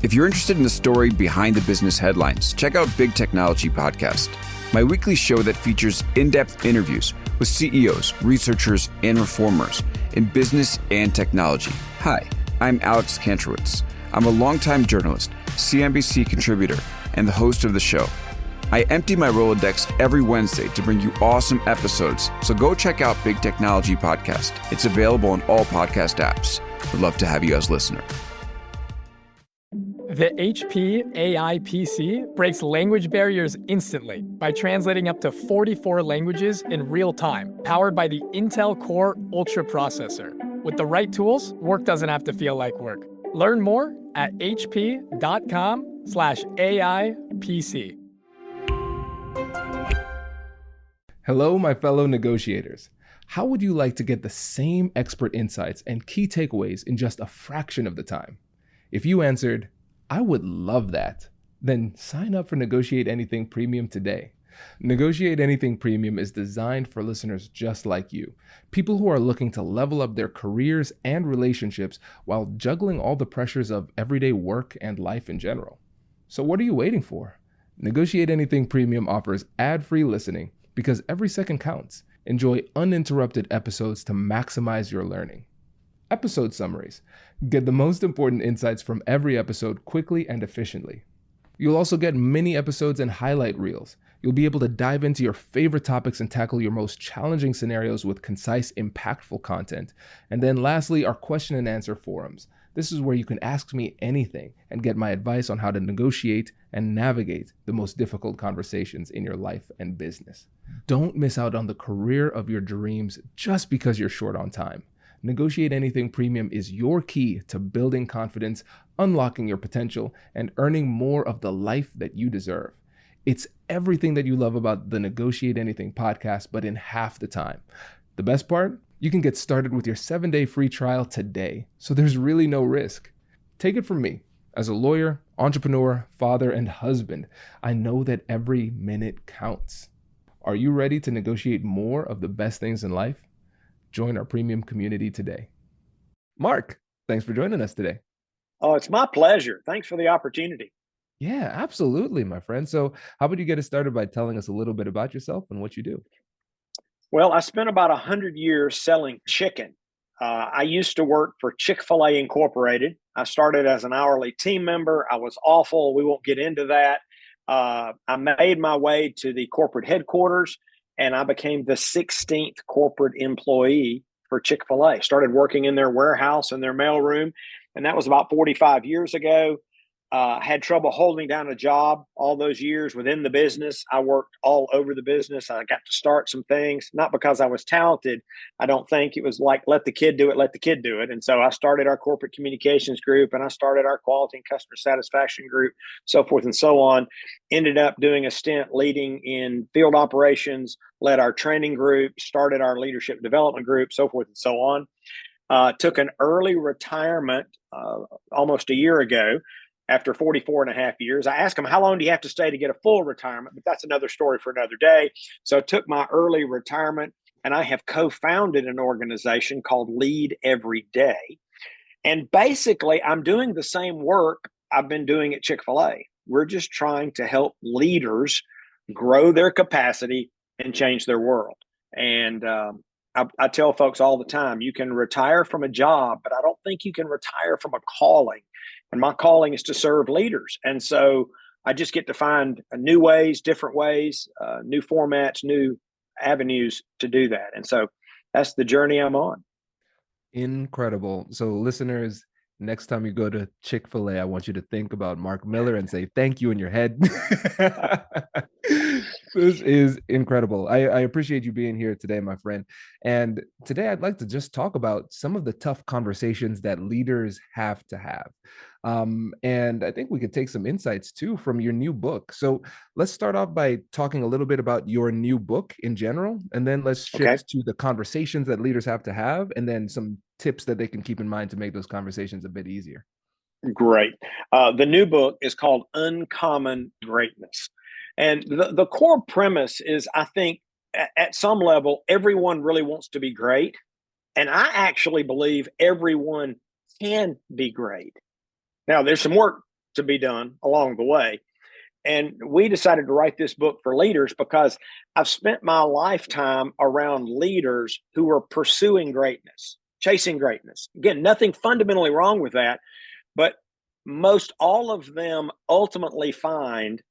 If you're interested in the story behind the business headlines, check out Big Technology Podcast, my weekly show that features in-depth interviews with CEOs, researchers, and reformers in business and technology. Hi, I'm Alex Kantrowitz. I'm a longtime journalist, CNBC contributor, and the host of the show. I empty my Rolodex every Wednesday to bring you awesome episodes, so go check out Big Technology Podcast. It's available on all podcast apps. Would love to have you as a listener. The HP AI PC breaks language barriers instantly by translating up to 44 languages in real time, powered by the Intel Core Ultra processor. With the right tools, work doesn't have to feel like work. Learn more at hp.com/AI PC. Hello, my fellow negotiators. How would you like to get the same expert insights and key takeaways in just a fraction of the time? If you answered, I would love that, then sign up for Negotiate Anything Premium today. Negotiate Anything Premium is designed for listeners just like you, people who are looking to level up their careers and relationships while juggling all the pressures of everyday work and life in general. So what are you waiting for? Negotiate Anything Premium offers ad-free listening because every second counts. Enjoy uninterrupted episodes to maximize your learning. Episode summaries. Get the most important insights from every episode quickly and efficiently. You'll also get mini episodes and highlight reels. You'll be able to dive into your favorite topics and tackle your most challenging scenarios with concise, impactful content. And then lastly, our question and answer forums. This is where you can ask me anything and get my advice on how to negotiate and navigate the most difficult conversations in your life and business. Don't miss out on the career of your dreams just because you're short on time. Negotiate Anything Premium is your key to building confidence, unlocking your potential, and earning more of the life that you deserve. It's everything that you love about the Negotiate Anything podcast, but in half the time. The best part? You can get started with your 7-day free trial today, so there's really no risk. Take it from me. As a lawyer, entrepreneur, father, and husband, I know that every minute counts. Are you ready to negotiate more of the best things in life? Join our premium community today. Mark, thanks for joining us today. Oh, it's my pleasure. Thanks for the opportunity. Yeah, absolutely, my friend. So how about you get us started by telling us a little bit about yourself and what you do? Well, I spent about 100 years selling chicken. I used to work for Chick-fil-A Incorporated. I started as an hourly team member. I was awful. We won't get into that. I made my way to the corporate headquarters, and I became the 16th corporate employee for Chick-fil-A. Started working in their warehouse and their mailroom, and that was about 45 years ago. Had trouble holding down a job all those years within the business. I worked all over the business. I got to start some things, not because I was talented. I don't think it was like, let the kid do it, let the kid do it. And so I started our corporate communications group, and I started our quality and customer satisfaction group, so forth and so on. Ended up doing a stint leading in field operations, led our training group, started our leadership development group, so forth and so on. Took an early retirement almost a year ago. After 44 and a half years, I asked him, how long do you have to stay to get a full retirement? But that's another story for another day. So I took my early retirement, and I have co-founded an organization called Lead Every Day. And basically, I'm doing the same work I've been doing at Chick-fil-A. We're just trying to help leaders grow their capacity and change their world. And I tell folks all the time, you can retire from a job, but I don't think you can retire from a calling. And my calling is to serve leaders. And so I just get to find new ways, different ways, new formats, new avenues to do that. And so that's the journey I'm on. Incredible. So listeners, next time you go to Chick-fil-A, I want you to think about Mark Miller and say thank you in your head. This is incredible. I appreciate you being here today, my friend. And today I'd like to just talk about some of the tough conversations that leaders have to have. And I think we could take some insights too from your new book. So let's start off by talking a little bit about your new book in general, and then let's shift to the conversations that leaders have to have, and then some tips that they can keep in mind to make those conversations a bit easier. Great. The new book is called Uncommon Greatness. And the core premise is, I think, at some level, everyone really wants to be great. And I actually believe everyone can be great. Now, there's some work to be done along the way. And we decided to write this book for leaders because I've spent my lifetime around leaders who are pursuing greatness, chasing greatness. Again, nothing fundamentally wrong with that, but most all of them ultimately find,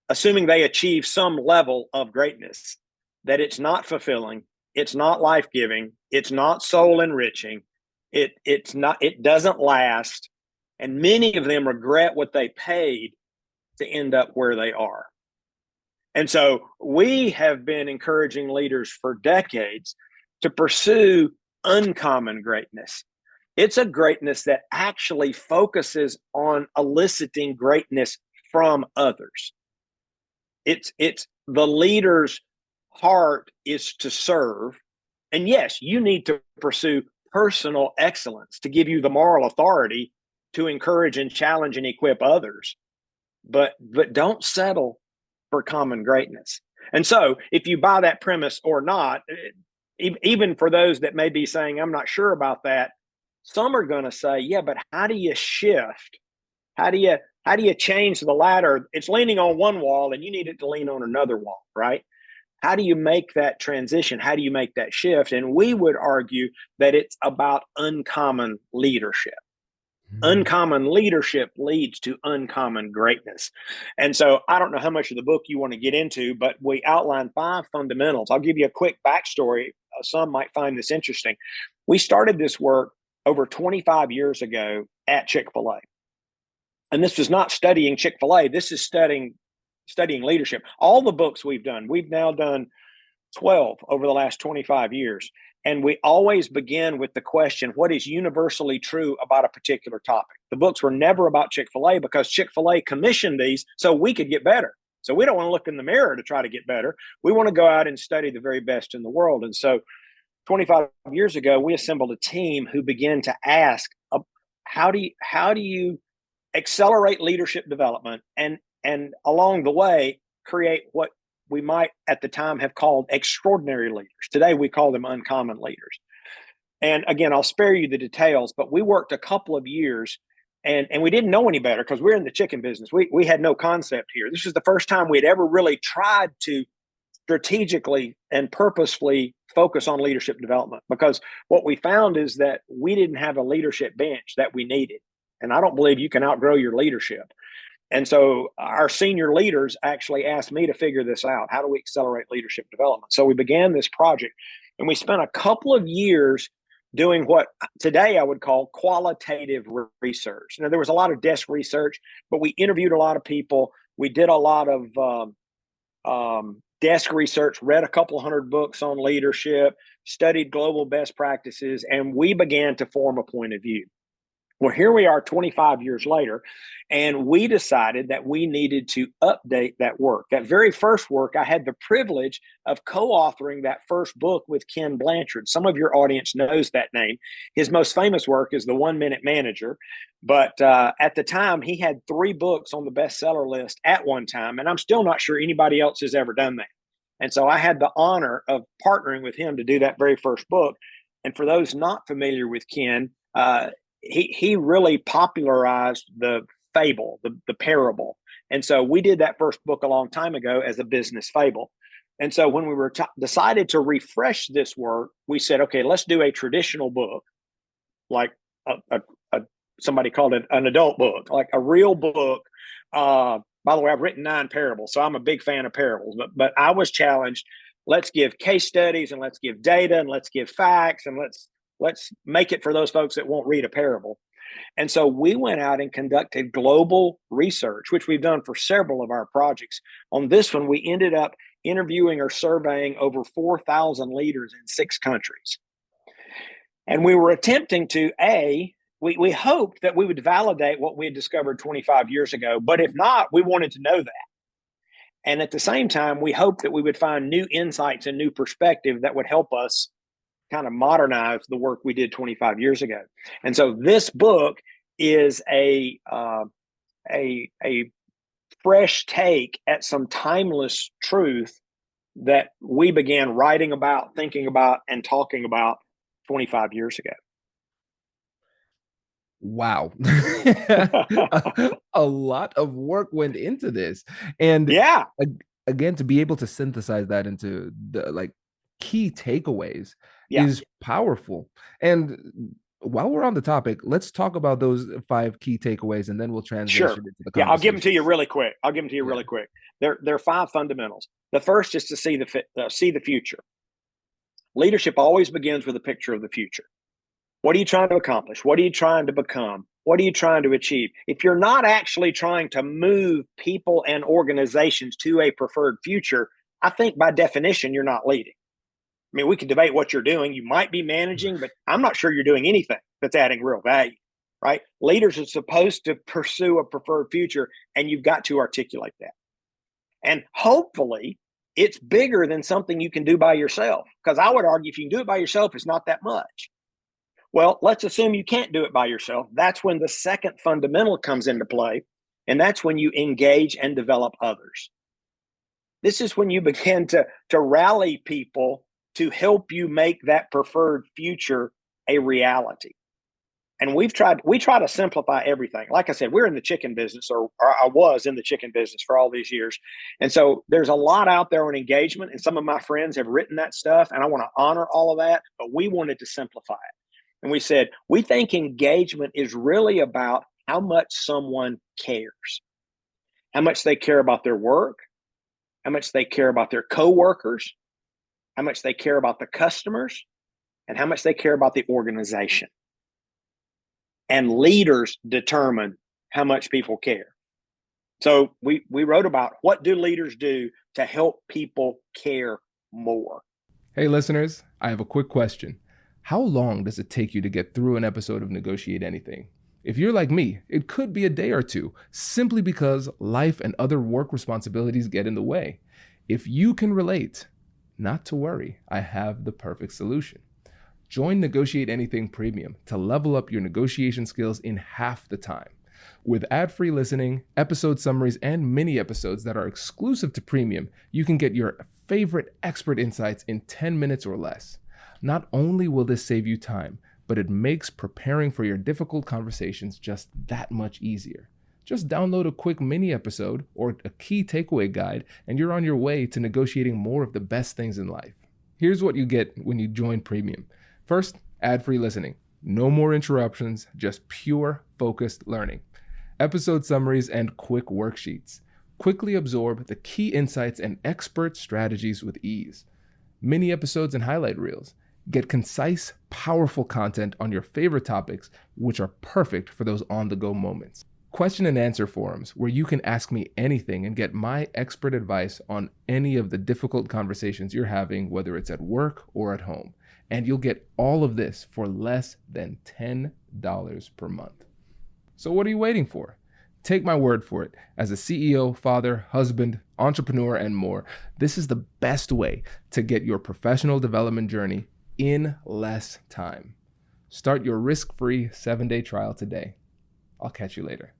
assuming they achieve some level of greatness, that it's not fulfilling, it's not life-giving, it's not soul enriching, it doesn't last, and many of them regret what they paid to end up where they are. And so we have been encouraging leaders for decades to pursue uncommon greatness. It's a greatness that actually focuses on eliciting greatness from others. It's the leader's heart is to serve. And yes, you need to pursue personal excellence to give you the moral authority to encourage and challenge and equip others. But don't settle for common greatness. And so if you buy that premise or not, even for those that may be saying, I'm not sure about that, some are going to say, yeah, but how do you shift? How do you change the ladder? It's leaning on one wall and you need it to lean on another wall, right? How do you make that transition? How do you make that shift? And we would argue that it's about uncommon leadership. Uncommon leadership leads to uncommon greatness. And so I don't know how much of the book you want to get into, but we outline 5 fundamentals. I'll give you a quick backstory. Some might find this interesting. We started this work over 25 years ago at Chick-fil-A. And this was not studying Chick-fil-A. This is studying leadership. All the books we've now done 12 over the last 25 years. And we always begin with the question, what is universally true about a particular topic? The books were never about Chick-fil-A because Chick-fil-A commissioned these so we could get better. So we don't want to look in the mirror to try to get better. We want to go out and study the very best in the world. And so 25 years ago, we assembled a team who began to ask, how do you accelerate leadership development and along the way create what we might at the time have called extraordinary leaders. Today, we call them uncommon leaders. And again, I'll spare you the details, but we worked a couple of years and we didn't know any better because we're in the chicken business. We had no concept here. This was the first time we'd ever really tried to strategically and purposefully focus on leadership development, because what we found is that we didn't have a leadership bench that we needed. And I don't believe you can outgrow your leadership. And so our senior leaders actually asked me to figure this out. How do we accelerate leadership development? So we began this project and we spent a couple of years doing what today I would call qualitative research. Now, there was a lot of desk research, but we interviewed a lot of people. We did a lot of desk research, read a couple hundred books on leadership, studied global best practices, and we began to form a point of view. Well, here we are 25 years later, and we decided that we needed to update that work. That very first work, I had the privilege of co-authoring that first book with Ken Blanchard. Some of your audience knows that name. His most famous work is The 1 Minute Manager. But at the time, he had 3 books on the bestseller list at one time, and I'm still not sure anybody else has ever done that. And so I had the honor of partnering with him to do that very first book. And for those not familiar with Ken, he really popularized the fable, the parable. And so we did that first book a long time ago as a business fable. And so when we were decided to refresh this work, we said, okay, let's do a traditional book, like somebody called it an adult book, like a real book. By the way, I've written 9 parables, so I'm a big fan of parables. But I was challenged. Let's give case studies and let's give data and let's give facts and let's make it for those folks that won't read a parable. And so we went out and conducted global research, which we've done for several of our projects. On this one, we ended up interviewing or surveying over 4,000 leaders in 6 countries. And we were attempting to, we hoped that we would validate what we had discovered 25 years ago. But if not, we wanted to know that. And at the same time, we hoped that we would find new insights and new perspective that would help us kind of modernize the work we did 25 years ago. And so this book is a fresh take at some timeless truth that we began writing about, thinking about, and talking about 25 years ago. Wow. A lot of work went into this. And Yeah. again, to be able to synthesize that into the key takeaways Yeah. is powerful. And while we're on the topic, let's talk about those 5 key takeaways, and then we'll Sure. transition into the Yeah, I'll give them to you conversation. really quick. Yeah. There are 5 fundamentals. The first is to see the future. Leadership always begins with a picture of the future. What are you trying to accomplish? What are you trying to become? What are you trying to achieve? If you're not actually trying to move people and organizations to a preferred future, I think by definition, you're not leading. I mean, we can debate what you're doing. You might be managing, but I'm not sure you're doing anything that's adding real value, right? Leaders are supposed to pursue a preferred future, and you've got to articulate that. And hopefully, it's bigger than something you can do by yourself. Because I would argue if you can do it by yourself, it's not that much. Well, let's assume you can't do it by yourself. That's when the second fundamental comes into play, and that's when you engage and develop others. This is when you begin to rally people to help you make that preferred future a reality. And we try to simplify everything. Like I said, we're in the chicken business, or I was in the chicken business for all these years. And so there's a lot out there on engagement, and some of my friends have written that stuff, and I want to honor all of that, but we wanted to simplify it. And we said, we think engagement is really about how much someone cares, how much they care about their work, how much they care about their coworkers, how much they care about the customers, and how much they care about the organization. And leaders determine how much people care. So we wrote about what do leaders do to help people care more. Hey, listeners, I have a quick question. How long does it take you to get through an episode of Negotiate Anything? If you're like me, it could be a day or two, simply because life and other work responsibilities get in the way. If you can relate, not to worry, I have the perfect solution. Join Negotiate Anything Premium to level up your negotiation skills in half the time. With ad-free listening, episode summaries, and mini episodes that are exclusive to Premium, you can get your favorite expert insights in 10 minutes or less. Not only will this save you time, but it makes preparing for your difficult conversations just that much easier. Just download a quick mini episode or a key takeaway guide, and you're on your way to negotiating more of the best things in life. Here's what you get when you join Premium. First, ad-free listening. No more interruptions, just pure, focused learning. Episode summaries and quick worksheets. Quickly absorb the key insights and expert strategies with ease. Mini episodes and highlight reels. Get concise, powerful content on your favorite topics, which are perfect for those on-the-go moments. Question and answer forums, where you can ask me anything and get my expert advice on any of the difficult conversations you're having, whether it's at work or at home. And you'll get all of this for less than $10 per month. So what are you waiting for? Take my word for it. As a CEO, father, husband, entrepreneur, and more, this is the best way to get your professional development journey in less time. Start your risk-free 7-day trial today. I'll catch you later.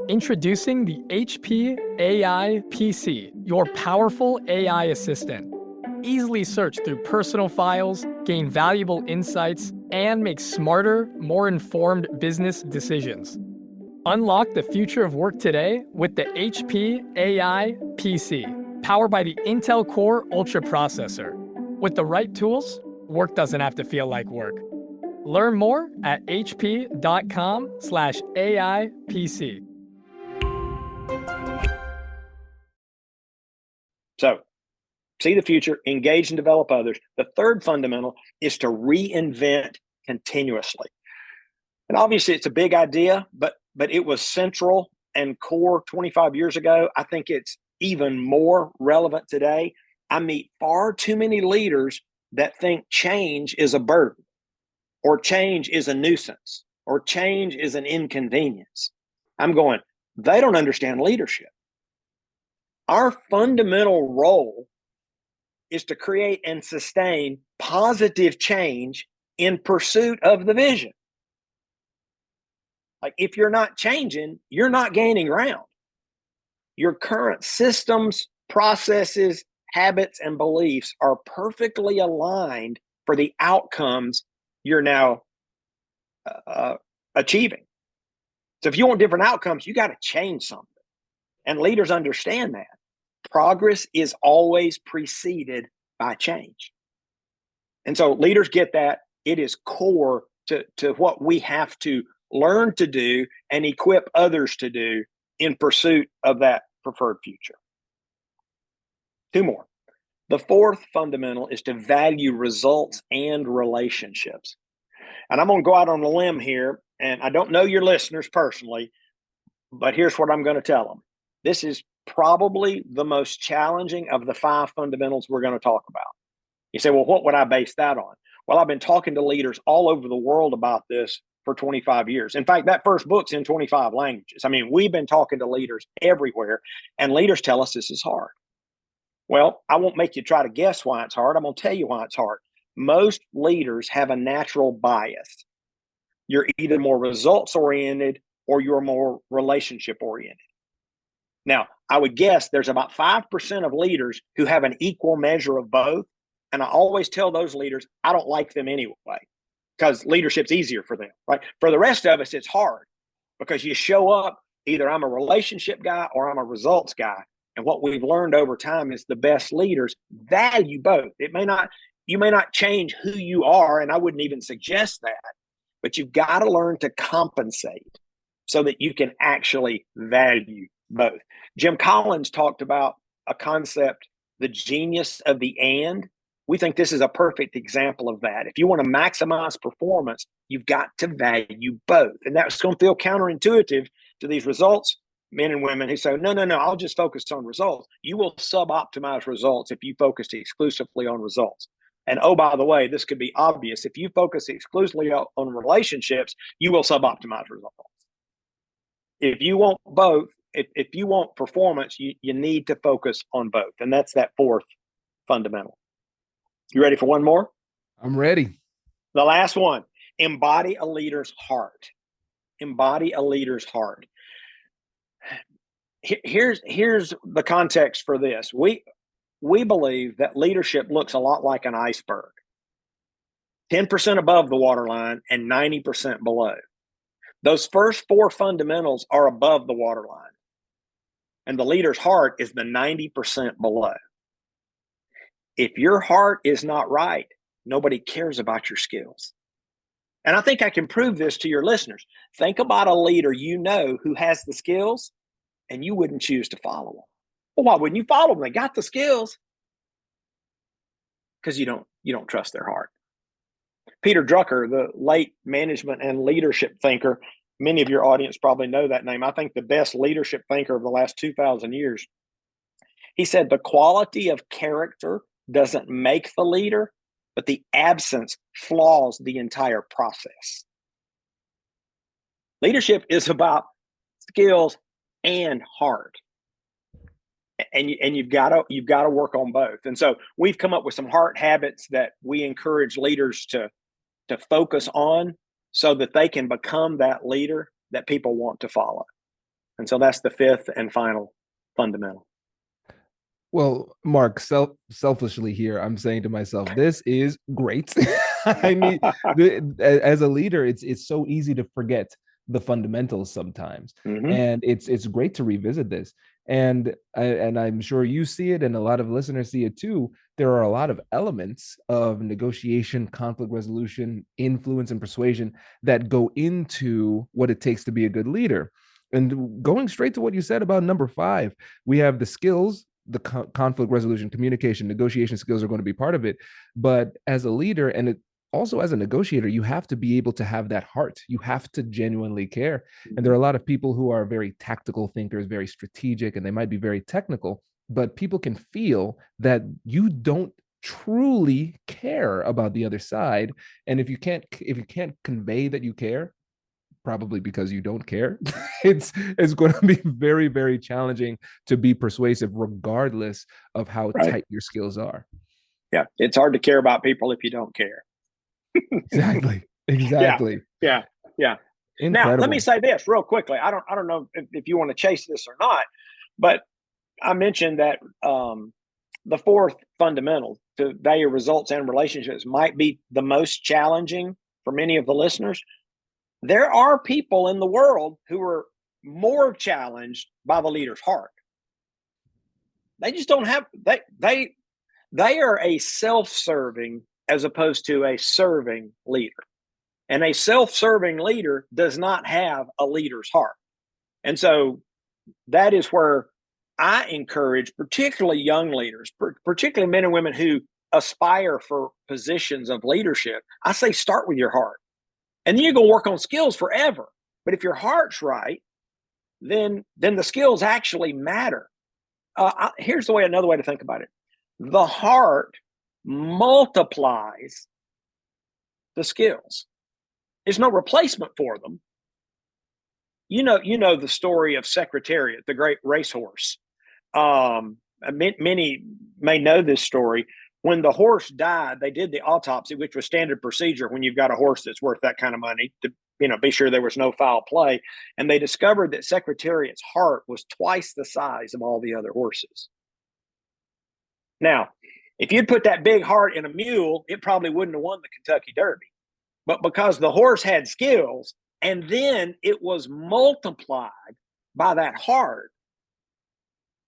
Introducing the HP AI PC, your powerful AI assistant. Easily search through personal files, gain valuable insights, and make smarter, more informed business decisions. Unlock the future of work today with the HP AI PC, powered by the Intel Core Ultra processor. With the right tools, work doesn't have to feel like work. Learn more at hp.com/AIPC. So, see the future, engage and develop others. The third fundamental is to reinvent continuously. And obviously, it's a big idea, but it was central and core 25 years ago. I think it's even more relevant today. I meet far too many leaders that think change is a burden, or change is a nuisance, or change is an inconvenience. I'm going, they don't understand leadership. Our fundamental role is to create and sustain positive change in pursuit of the vision. Like, if you're not changing, you're not gaining ground. Your current systems, processes, habits, and beliefs are perfectly aligned for the outcomes you're now achieving. So if you want different outcomes, you got to change something. And leaders understand that. Progress is always preceded by change. And so leaders get that. It is core to what we have to learn to do and equip others to do in pursuit of that preferred future. Two more. The fourth fundamental is to value results and relationships. And I'm going to go out on a limb here, and I don't know your listeners personally, but here's what I'm going to tell them. This is probably the most challenging of the 5 fundamentals we're going to talk about. You say, well, what would I base that on? Well, I've been talking to leaders all over the world about this for 25 years. In fact, that first book's in 25 languages. I mean, we've been talking to leaders everywhere, and leaders tell us this is hard. Well, I won't make you try to guess why it's hard. I'm going to tell you why it's hard. Most leaders have a natural bias. You're either more results oriented or you're more relationship oriented. Now, I would guess there's about 5% of leaders who have an equal measure of both. And I always tell those leaders, I don't like them anyway, because leadership's easier for them, right? For the rest of us, it's hard because you show up, either I'm a relationship guy or I'm a results guy. And what we've learned over time is the best leaders value both. You may not change who you are, and I wouldn't even suggest that, but you've got to learn to compensate so that you can actually value both. Jim Collins talked about a concept, the genius of the and. We think this is a perfect example of that. If you want to maximize performance, you've got to value both. And that's going to feel counterintuitive to these results men and women who say, no, I'll just focus on results. You will suboptimize results if you focus exclusively on results. And oh, by the way, this could be obvious. If you focus exclusively on relationships, you will suboptimize results. If you want both, if you want performance, you need to focus on both. And that's that fourth fundamental. You ready for one more? I'm ready. The last one, embody a leader's heart. Embody a leader's heart. Here's the context for this. We believe that leadership looks a lot like an iceberg. 10% above the waterline and 90% below. Those first 4 fundamentals are above the waterline. And the leader's heart is the 90% below. If your heart is not right, nobody cares about your skills. And I think I can prove this to your listeners. Think about a leader you know who has the skills and you wouldn't choose to follow them. Well, why wouldn't you follow them? They got the skills. Because you don't trust their heart. Peter Drucker, the late management and leadership thinker, many of your audience probably know that name. I think the best leadership thinker of the last 2,000 years. He said the quality of character doesn't make the leader, but the absence flaws the entire process. Leadership is about skills and heart. And you've got to work on both. And so we've come up with some heart habits that we encourage leaders to focus on so that they can become that leader that people want to follow. And so that's the 5th and final fundamental. Well, Mark, selfishly here, I'm saying to myself, this is great. I mean, as a leader, it's so easy to forget the fundamentals sometimes, and it's great to revisit this. And I'm sure you see it, and a lot of listeners see it too. There are a lot of elements of negotiation, conflict resolution, influence, and persuasion that go into what it takes to be a good leader. And going straight to what you said about number 5, we have the skills. The conflict resolution, communication, negotiation skills are going to be part of it. But as a leader, and also as a negotiator, you have to be able to have that heart. You have to genuinely care. And there are a lot of people who are very tactical thinkers, very strategic, and they might be very technical, but people can feel that you don't truly care about the other side. And if you can't convey that you care, probably because you don't care, it's going to be very, very challenging to be persuasive, regardless of how tight your skills are. Yeah, it's hard to care about people if you don't care. Exactly. Yeah. Incredible. Now, let me say this real quickly. I don't know if you want to chase this or not, but I mentioned that the 4th fundamental, to value results and relationships, might be the most challenging for many of the listeners. There are people in the world who are more challenged by the leader's heart. They just don't have they are a self-serving as opposed to a serving leader. And a self-serving leader does not have a leader's heart. And so that is where I encourage particularly young leaders, particularly men and women who aspire for positions of leadership. I say start with your heart. And then you're going to work on skills forever. But if your heart's right, then the skills actually matter. Here's another way to think about it. The heart multiplies the skills. There's no replacement for them. You know the story of Secretariat, the great racehorse. Many may know this story. When the horse died, they did the autopsy, which was standard procedure when you've got a horse that's worth that kind of money to be sure there was no foul play. And they discovered that Secretariat's heart was twice the size of all the other horses. Now, if you'd put that big heart in a mule, it probably wouldn't have won the Kentucky Derby. But because the horse had skills, and then it was multiplied by that heart,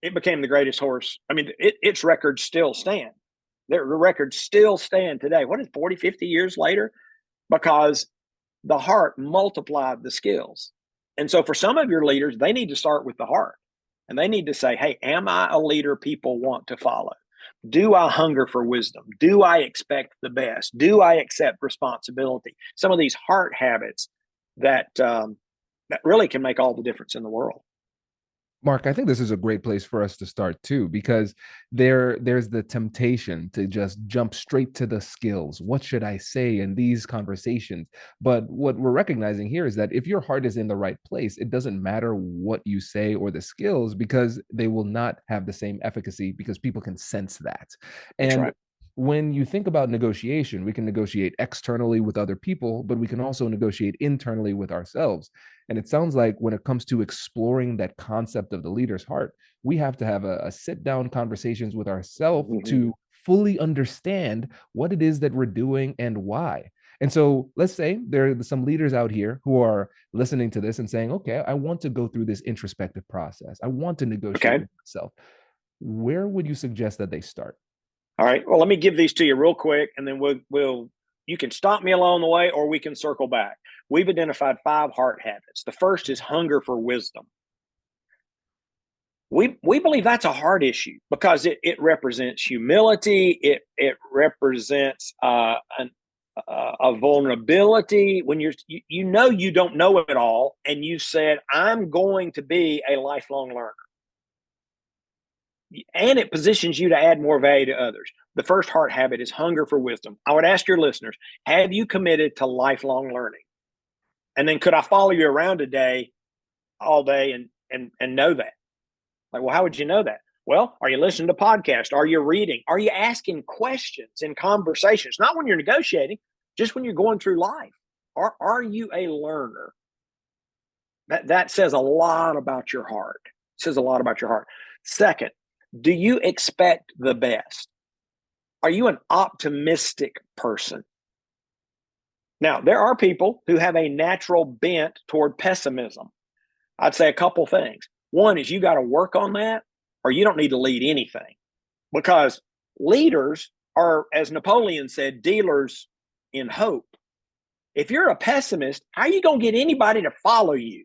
it became the greatest horse. I mean, its records still stand. The records still stand today. What is 40, 50 years later? Because the heart multiplied the skills. And so for some of your leaders, they need to start with the heart. And they need to say, hey, am I a leader people want to follow? Do I hunger for wisdom? Do I expect the best? Do I accept responsibility? Some of these heart habits that really can make all the difference in the world. Mark, I think this is a great place for us to start too, because there's the temptation to just jump straight to the skills. What should I say in these conversations? But what we're recognizing here is that if your heart is in the right place, it doesn't matter what you say or the skills, because they will not have the same efficacy, because people can sense that. That's And right. when you think about negotiation, we can negotiate externally with other people, but we can also negotiate internally with ourselves. And it sounds like when it comes to exploring that concept of the leader's heart, we have to have a sit down conversations with ourselves to fully understand what it is that we're doing and why. And so let's say there are some leaders out here who are listening to this and saying, okay, I want to go through this introspective process. I want to negotiate with myself. Where would you suggest that they start? All right. Well, let me give these to you real quick, and then you can stop me along the way, or we can circle back. We've identified 5 heart habits. The first is hunger for wisdom. We believe that's a heart issue because it represents humility. It represents a vulnerability when you don't know it all, and you said, I'm going to be a lifelong learner. And it positions you to add more value to others. The first heart habit is hunger for wisdom. I would ask your listeners, have you committed to lifelong learning? And then could I follow you around all day and know that? Like, well, how would you know that? Well, are you listening to podcasts? Are you reading? Are you asking questions in conversations? Not when you're negotiating, just when you're going through life. Are you a learner? That says a lot about your heart. It says a lot about your heart. Second, do you expect the best? Are you an optimistic person? Now, there are people who have a natural bent toward pessimism. I'd say a couple things. One is you got to work on that, or you don't need to lead anything, because leaders are, as Napoleon said, dealers in hope. If you're a pessimist, how are you going to get anybody to follow you?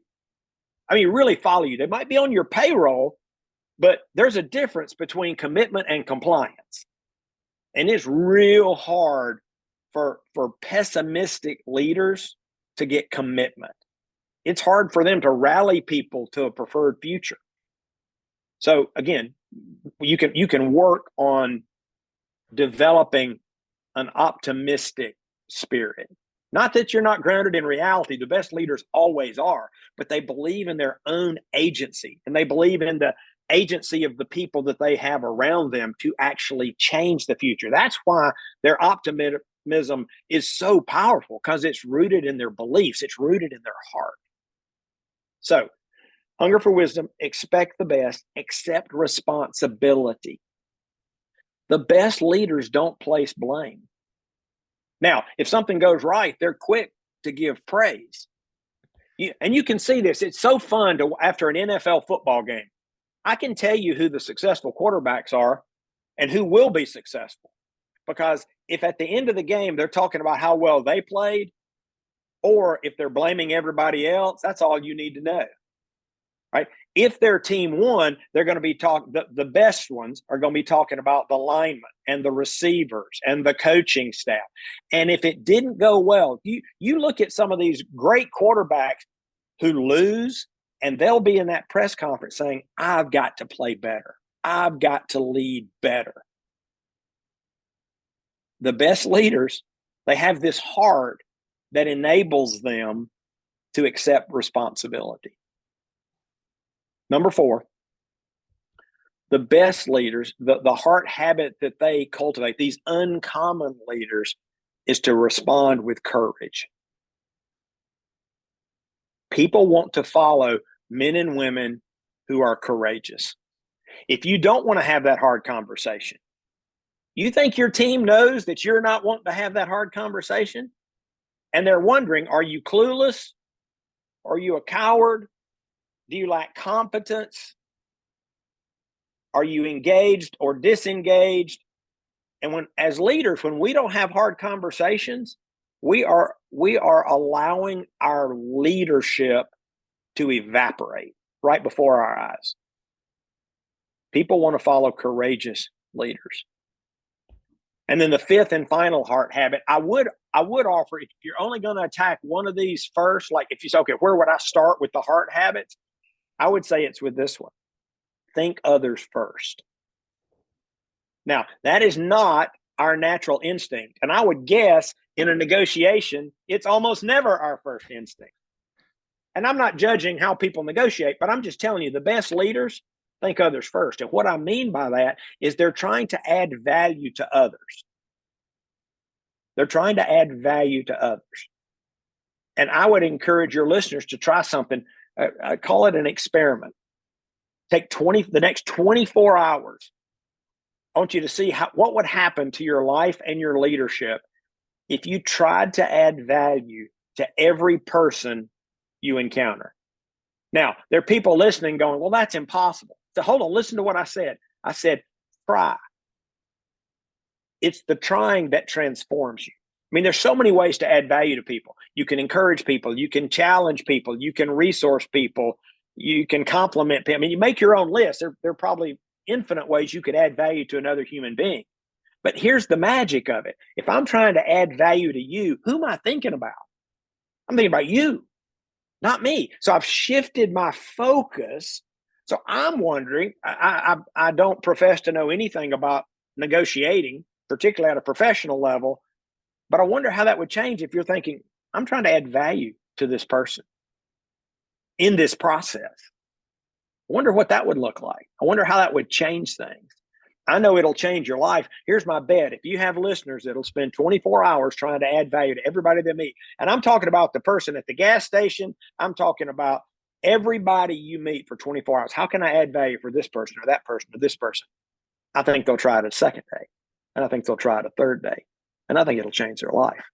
I mean, really follow you. They might be on your payroll, but there's a difference between commitment and compliance. And it's real hard for pessimistic leaders to get commitment. It's hard for them to rally people to a preferred future. So again, you can work on developing an optimistic spirit. Not that you're not grounded in reality. The best leaders always are, but they believe in their own agency, and they believe in the agency of the people that they have around them to actually change the future. That's why their optimism is so powerful, because it's rooted in their beliefs. It's rooted in their heart. So, hunger for wisdom, expect the best, accept responsibility. The best leaders don't place blame. Now, if something goes right, they're quick to give praise. And you can see this. It's so fun to, after an NFL football game, I can tell you who the successful quarterbacks are and who will be successful. Because if at the end of the game they're talking about how well they played, or if they're blaming everybody else, that's all you need to know. Right? If their team won, they're going to be talking, the best ones are going to be talking about the linemen and the receivers and the coaching staff. And if it didn't go well, you look at some of these great quarterbacks who lose, and they'll be in that press conference saying, I've got to play better. I've got to lead better. The best leaders, they have this heart that enables them to accept responsibility. Number 4, the best leaders, the heart habit that they cultivate, these uncommon leaders, is to respond with courage. People want to follow men and women who are courageous. If you don't want to have that hard conversation, you think your team knows that you're not wanting to have that hard conversation? And they're wondering, are you clueless? Are you a coward? Do you lack competence? Are you engaged or disengaged? And as leaders, when we don't have hard conversations, we are allowing our leadership to evaporate right before our eyes. People want to follow courageous leaders. And then the 5th and final heart habit, I would offer, if you're only going to attack one of these first, like if you say, okay, where would I start with the heart habits? I would say it's with this one. Think others first. Now, that is not our natural instinct. And I would guess in a negotiation, it's almost never our first instinct. And I'm not judging how people negotiate, but I'm just telling you, the best leaders think others first. And what I mean by that is they're trying to add value to others. They're trying to add value to others. And I would encourage your listeners to try something. I call it an experiment. Take the next 24 hours. I want you to see what would happen to your life and your leadership if you tried to add value to every person you encounter. Now, there are people listening going, well, that's impossible. So hold on, listen to what I said. I said, try. It's the trying that transforms you. I mean, there's so many ways to add value to people. You can encourage people. You can challenge people. You can resource people. You can compliment people. I mean, you make your own list. There are probably infinite ways you could add value to another human being. But here's the magic of it. If I'm trying to add value to you, who am I thinking about? I'm thinking about you, not me. So I've shifted my focus. So I'm wondering, I don't profess to know anything about negotiating, particularly at a professional level, but I wonder how that would change if you're thinking, I'm trying to add value to this person in this process. I wonder what that would look like. I wonder how that would change things. I know it'll change your life. Here's my bet. If you have listeners that'll spend 24 hours trying to add value to everybody they meet, and I'm talking about the person at the gas station, I'm talking about everybody you meet for 24 hours. How can I add value for this person or that person or this person? I think they'll try it a second day. And I think they'll try it a third day. And I think it'll change their life.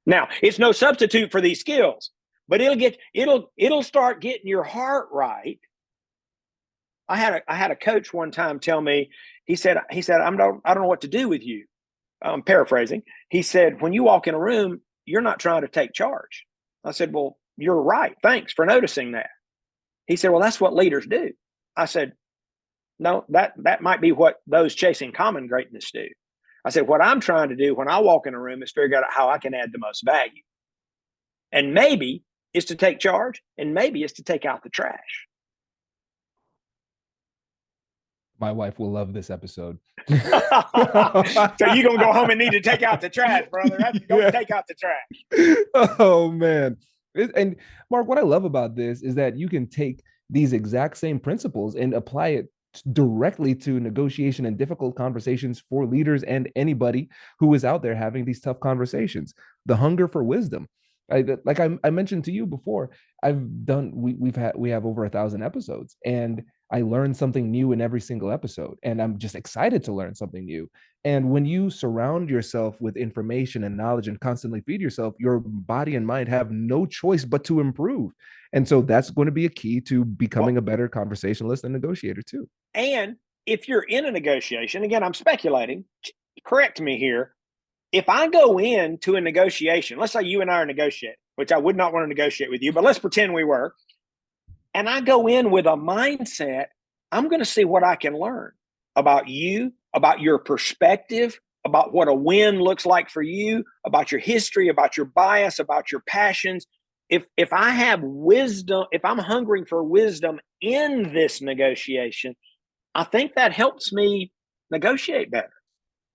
Now, it's no substitute for these skills, but it'll start getting your heart right. I had a coach one time tell me, he said, I don't know what to do with you. I'm paraphrasing. He said, when you walk in a room, you're not trying to take charge. I said, well, you're right. Thanks for noticing that. He said, well, that's what leaders do. I said, no, that might be what those chasing common greatness do. I said, what I'm trying to do when I walk in a room is figure out how I can add the most value. And maybe it's to take charge, and maybe it's to take out the trash. My wife will love this episode. So you're going to go home and need to take out the trash, brother. Go take out the trash. Oh, man. And Mark, what I love about this is that you can take these exact same principles and apply it directly to negotiation and difficult conversations for leaders and anybody who is out there having these tough conversations. The hunger for wisdom. I mentioned to you before, we have over 1,000 episodes, and I learn something new in every single episode, and I'm just excited to learn something new. And when you surround yourself with information and knowledge and constantly feed yourself, your body and mind have no choice but to improve. And so that's going to be a key to becoming a better conversationalist and negotiator too. And if you're in a negotiation, again, I'm speculating, correct me here. If I go into a negotiation, let's say you and I are negotiating, which I would not want to negotiate with you, but let's pretend we were. And I go in with a mindset, I'm going to see what I can learn about you, about your perspective, about what a win looks like for you, about your history, about your bias, about your passions. If I have wisdom, if I'm hungering for wisdom in this negotiation, I think that helps me negotiate better.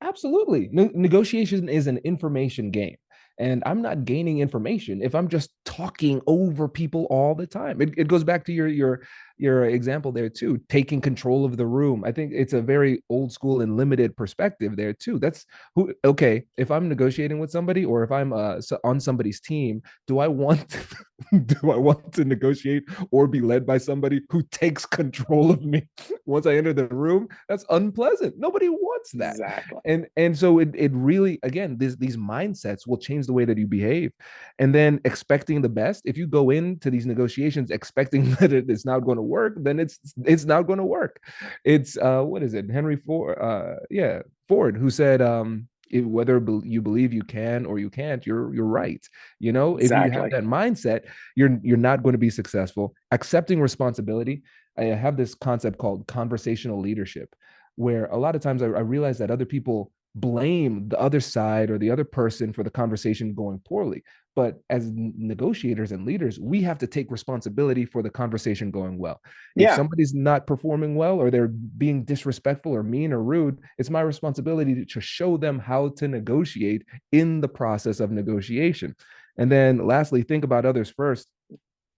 Absolutely. Negotiation is an information game. And I'm not gaining information if I'm just talking over people all the time. It goes back to your example there too, taking control of the room. I think it's a very old school and limited perspective there too. That's who. Okay, if I'm negotiating with somebody or if I'm on somebody's team, do I want do I want to negotiate or be led by somebody who takes control of me once I enter the room? That's unpleasant. Nobody wants that. Exactly. And so it really, again, these mindsets will change the way that you behave. And then expecting the best, if you go into these negotiations expecting that it's not going to work, then it's not going to work. It's what is it, Henry Ford, Ford, who said whether you believe you can or you can't, you're right. You know, Exactly. If you have that mindset, you're not going to be successful. Accepting responsibility. I have this concept called conversational leadership, where a lot of times I realize that other people blame the other side or the other person for the conversation going poorly. But as negotiators and leaders, we have to take responsibility for the conversation going well. If somebody's not performing well or they're being disrespectful or mean or rude, it's my responsibility to show them how to negotiate in the process of negotiation. And then lastly, think about others first.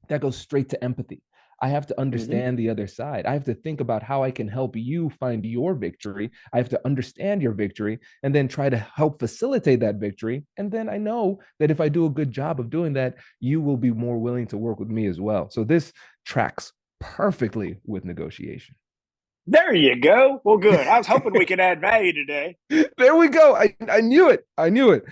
That goes straight to empathy. I have to understand the other side. I have to think about how I can help you find your victory. I have to understand your victory and then try to help facilitate that victory. And then I know that if I do a good job of doing that, you will be more willing to work with me as well. So this tracks perfectly with negotiation. There you go. Well, good. I was hoping we could add value today. There we go. I knew it. I knew it.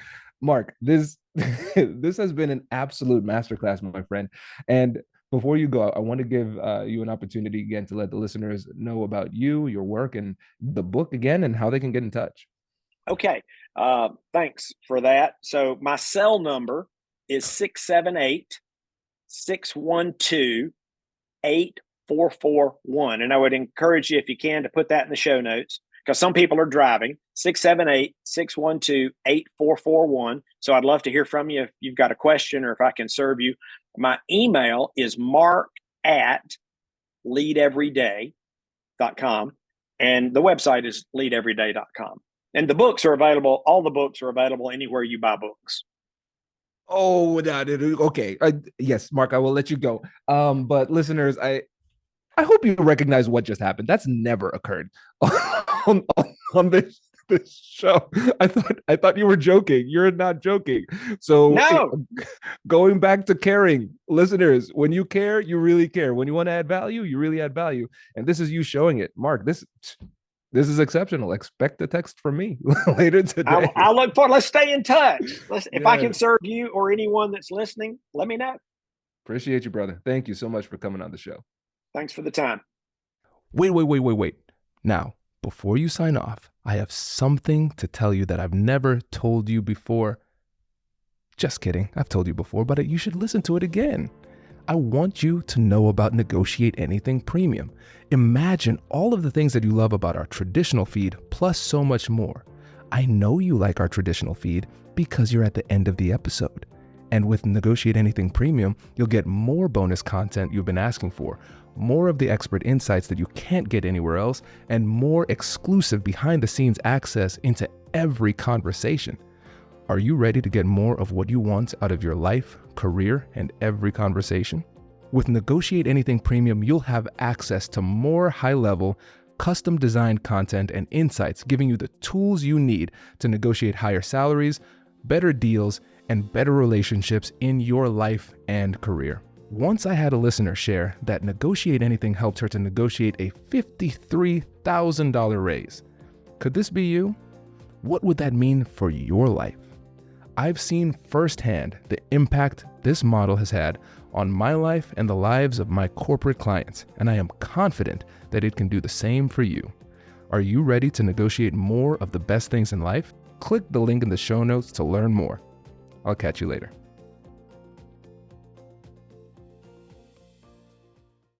Mark, this has been an absolute masterclass, my friend. And before you go, I want to give you an opportunity again to let the listeners know about you, your work, and the book again, and how they can get in touch. Okay. Thanks for that. So my cell number is 678-612-8441. And I would encourage you, if you can, to put that in the show notes, because some people are driving. 678-612-8441. So I'd love to hear from you if you've got a question or if I can serve you. My email is mark@leadeveryday.com. And the website is leadeveryday.com. And the books are available. All the books are available anywhere you buy books. Oh, okay. Yes, Mark, I will let you go. But listeners, I hope you recognize what just happened. That's never occurred on this show. I thought you were joking. You're not joking. So no. Going back to caring, listeners, when you care, you really care. When you want to add value, you really add value. And this is you showing it. Mark, this is exceptional. Expect a text from me later today. I'll look forward. Let's stay in touch. If I can serve you or anyone that's listening, let me know. Appreciate you, brother. Thank you so much for coming on the show. Thanks for the time. Wait. Now, before you sign off, I have something to tell you that I've never told you before. Just kidding. I've told you before, but you should listen to it again. I want you to know about Negotiate Anything Premium. Imagine all of the things that you love about our traditional feed, plus so much more. I know you like our traditional feed because you're at the end of the episode. And with Negotiate Anything Premium, you'll get more bonus content you've been asking for, more of the expert insights that you can't get anywhere else, and more exclusive behind-the-scenes access into every conversation. Are you ready to get more of what you want out of your life, career, and every conversation? With Negotiate Anything Premium, you'll have access to more high-level, custom-designed content and insights, giving you the tools you need to negotiate higher salaries, better deals, and better relationships in your life and career. Once I had a listener share that Negotiate Anything helped her to negotiate a $53,000 raise. Could this be you? What would that mean for your life? I've seen firsthand the impact this model has had on my life and the lives of my corporate clients, and I am confident that it can do the same for you. Are you ready to negotiate more of the best things in life? Click the link in the show notes to learn more. I'll catch you later.